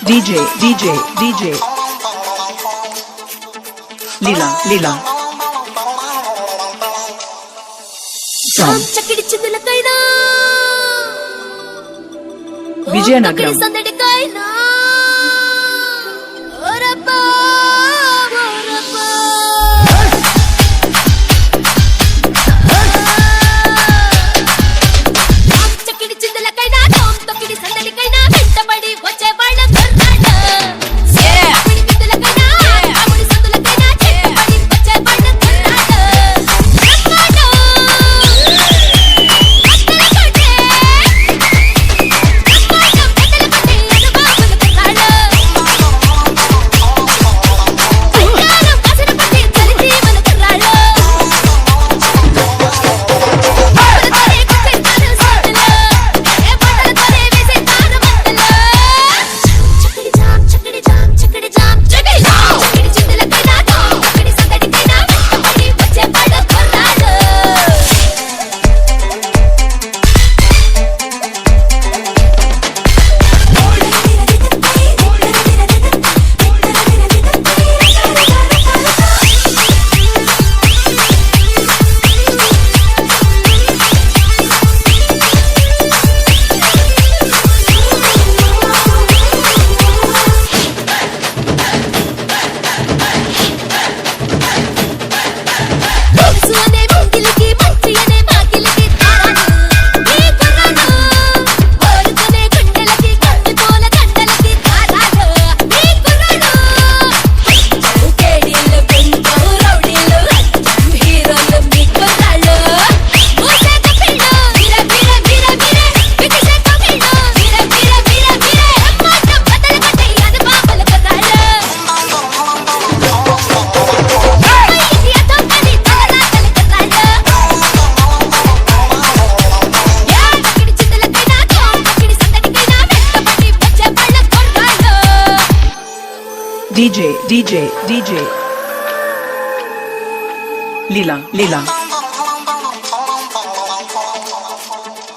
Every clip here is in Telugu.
DJ Lila from Vijayanagaram DJ Lila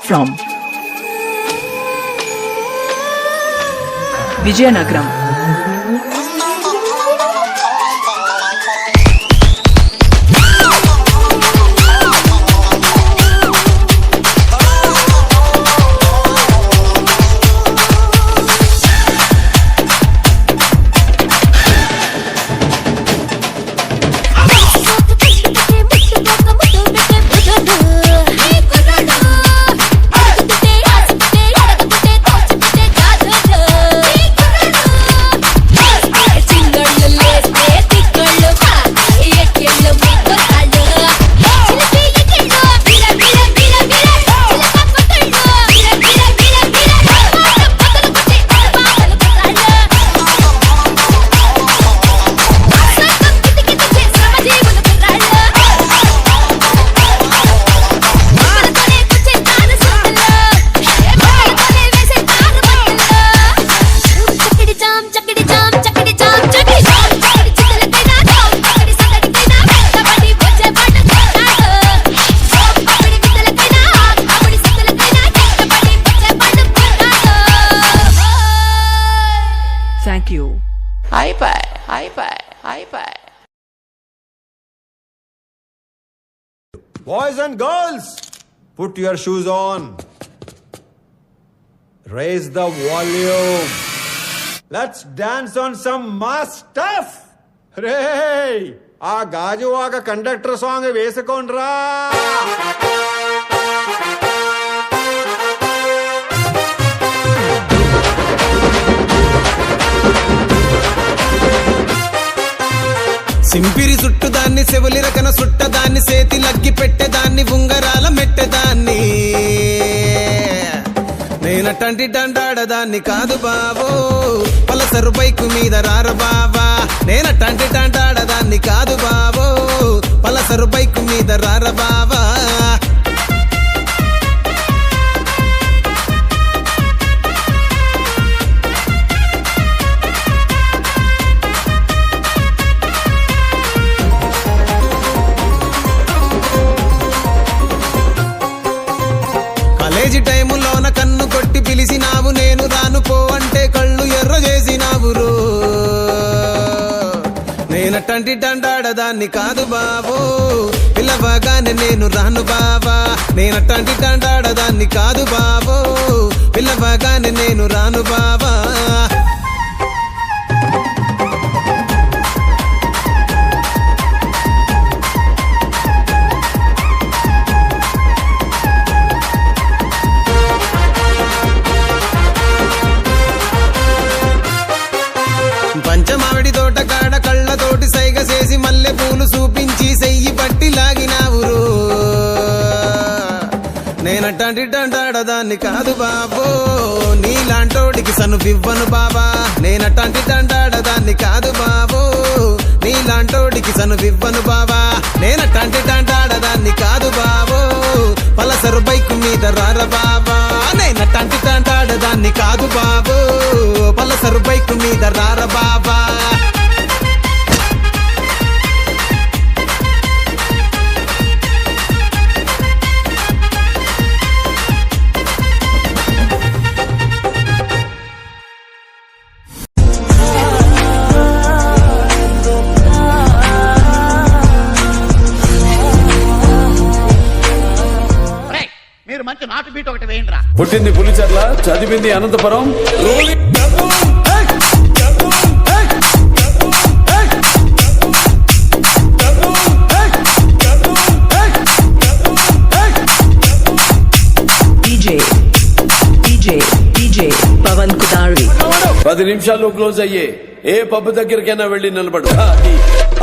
from Vijayanagaram Thank you. High five. Boys and girls, put your shoes on. Raise the volume. Let's dance on some mass stuff. Hey, ఆ గాజువాక కండక్టర్ సాంగ్ వేసుకోండ్రా. సింపిరి చుట్టుదాన్ని చెవులి రకన సుట్టదాన్ని సేతి లగ్గి పెట్టేదాన్ని ఉంగరాల మెట్టేదాన్ని నేనటంటి డండాడదాన్ని కాదు బావో పలసరు బైకు మీద రార బావా నేనటంటి డండాడదాన్ని కాదు బావో పలసరు బైకు మీద రార బావా కాలేజీ టైములోన కన్ను కొట్టి పిలిచినావు నేను రాను పో అంటే కళ్ళు ఎర్ర చేసినా టంటి టంటాడదాన్ని కాదు బావో పిల్లవగానే నేను రాను బావా నేను టంటి టంటాడదాన్ని కాదు బావో పిల్లవగానే నేను రాను బావా పంచమావిడి తోట కాడ కళ్ళతోటి సైగ చేసి మల్లె పూలు చూపించి సెయ్యి పట్టి లాగినావురు నేనట్టంటి టంటాడదాన్ని కాదు బాబో నీలాంటోడికి సనుపివ్వను బాబా నేనట్టంటి టంటాడదాన్ని కాదు బాబో నీలాంటోడికి సనుపివ్వను బాబా నేనట్టంటి టంటాడదాన్ని కాదు బాబో పలసరు బైకు మీద రార బాబా నేనట్టంటి టంటాడదాన్ని కాదు బాబో పలసరు బైకు మీద రార బాబా మీరు మంచి నాటు బీట్ ఒకటి వేయండిరా. పుట్టింది పులిచెర్ల, చదివింది అనంతపురం. DJ పవన్ కుదారి 10 నిమిషాల్లో క్లోజ్ అయ్యే ఏ పబ్ దగ్గరికైనా వెళ్లి నిలబడు.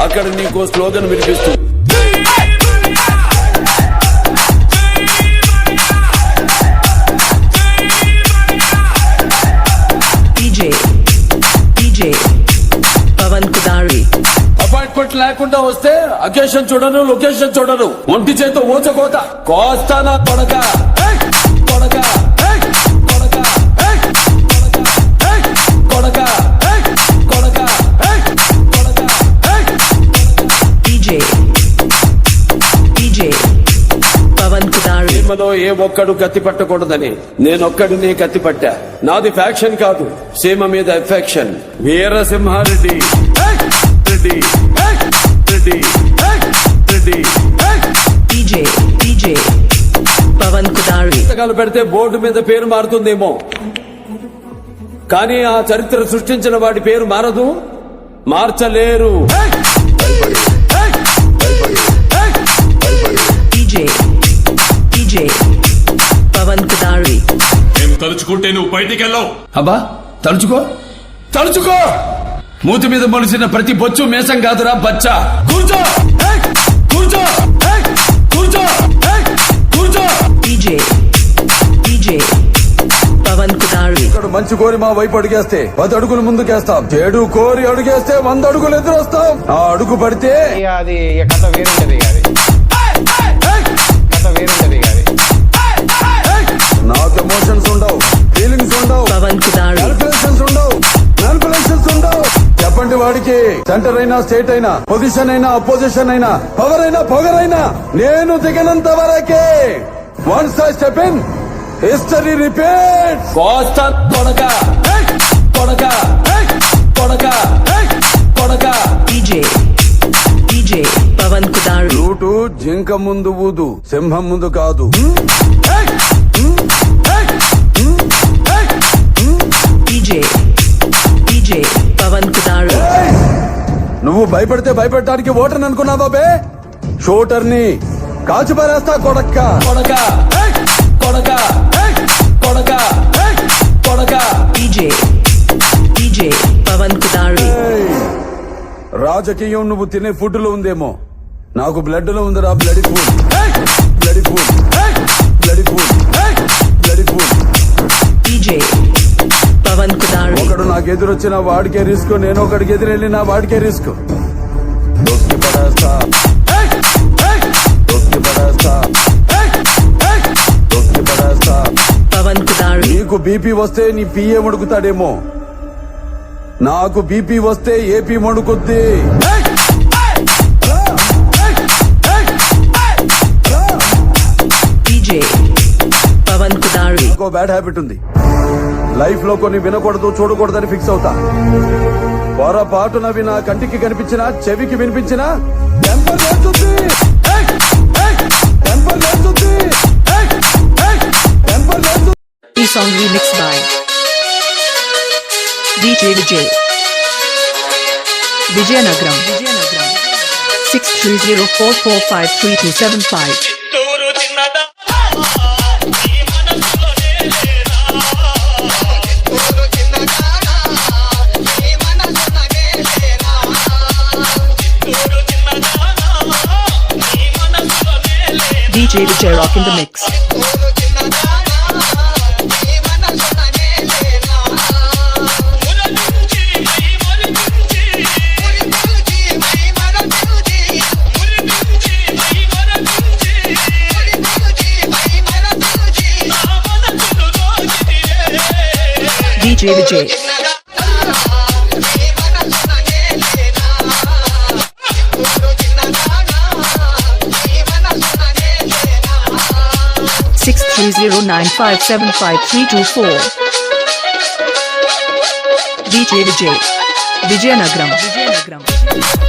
అక్కడ నీకు స్లోగన్ వినిపిస్తుంది. DJ పవన్ కుదారి అపాయింట్మెంట్ లేకుండా వస్తే అకేషన్ చూడను, లొకేషన్ చూడను. ఒంటి చేత ఊచకోత కోస్తానా కొడక కొడక కొడక కొడక కొడక కొడక. DJ పవన్ కుదారి సీమలో ఏ ఒక్కడు కత్తి పట్టకూడదని నేనొక్కడిని కత్తి పట్టా. నాది ఫ్యాక్షన్ కాదు, సీమ మీద ఎఫెక్షన్. వీరసింహారెడ్డి రెడ్డి రెడ్డి రెడ్డి. DJ పవన్ కుదారి పుస్తకాలు పెడితే బోర్డు మీద పేరు మారుతుందేమో, కానీ ఆ చరిత్ర సృష్టించిన వాడి పేరు మారదు, మార్చలేరు. DJ పవన్ కుదారి నేను తలుచుకుంటే నువ్వు బయటికి వెళ్ళావు. అబ్బా తలుచుకో తలుచుకో. మూతి మీద మొలిసిన ప్రతి బొచ్చు మేసం కాదురా బచ్చా. కూర్చో కూర్చో కూర్చో కూర్చో. DJ పవన్ కుదారి ఇక్కడ మంచి కోరి మా వైపు అడుగేస్తే 10 అడుగులు ముందుకేస్తాం, చెడు కోరి అడుగేస్తే 100 అడుగులు ఎదురొస్తాం. ఆ అడుగు పడితే అది కథ వేరుంటది కాదు, కథ వేరుంటది కాదు. నాకు ఎమోషన్స్ ఉండవు, ఫీలింగ్స్ ఉండవు, పవన్ కుదారి క్యాల్కులేషన్స్ ఉండవు, మ్యానిపులేషన్స్ ఉండవు. చెప్పండి వాడికి సెంటర్ అయినా స్టేట్ అయినా పొజిషన్ అయినా అపోజిషన్ అయినా పవర్ అయినా పొగరైనా నేను దిగనంత వరకే. Once I step in history repeat. కోస్తా కొడక కొడక కొడక కొడక. DJ పవన్ కుదారి రూటు జింక ముందు ఊదు, సింహం ముందు కాదు. DJ పవన్ కుదారి నువ్వు భయపడితే భయపెట్టడానికి ఓటర్ని అనుకున్నావా బే? షూటర్ని కాల్చి పారేస్తా కొడక్క కొడక కొడక కొడక కొడక. DJ పవన్ కుదారి రాజకీయం నువ్వు తినే ఫుడ్ లో ఉందేమో, నాకు బ్లడ్ లో ఉందిరా. Bloody food bloody food bloody food bloody food. DJ Pawan కుదారి ఒకడు నాకు ఎదురొచ్చిన వాడికే రిస్క్, నేను ఒకడికి ఎదురెళ్ళిన వాడికే రిస్క్. దొక్కి పడేస్తా దొక్కి పడేస్తా దొక్కి పడేస్తా. పవన్ కుదారి నీకు బీపీ వస్తే నీ పిఏ మడుకుతాడేమో, నాకు బీపీ వస్తే ఏపీ మడుకుద్ది. DJ పవన్ కుదారి బ్యాడ్ హ్యాబిట్ ఉంది, లైఫ్ లో కొన్ని వినకూడదు చూడకూడదని ఫిక్స్ అవుతా. పొరపాటున నా కంటికి కనిపించిన చెవికి వినిపించిన టెంపర్ లేస్తుంది. ఏయ్! ఏయ్! టెంపర్ లేస్తుంది. ఏయ్! ఏయ్! టెంపర్ లేస్తుంది. E song remixed by DJ Vijay. Vijayanagaram. 6304453275. DJ Vijay Rock in the mix. DJ Vijay. Six 309575324. DJ Vijay. Vijayanagaram.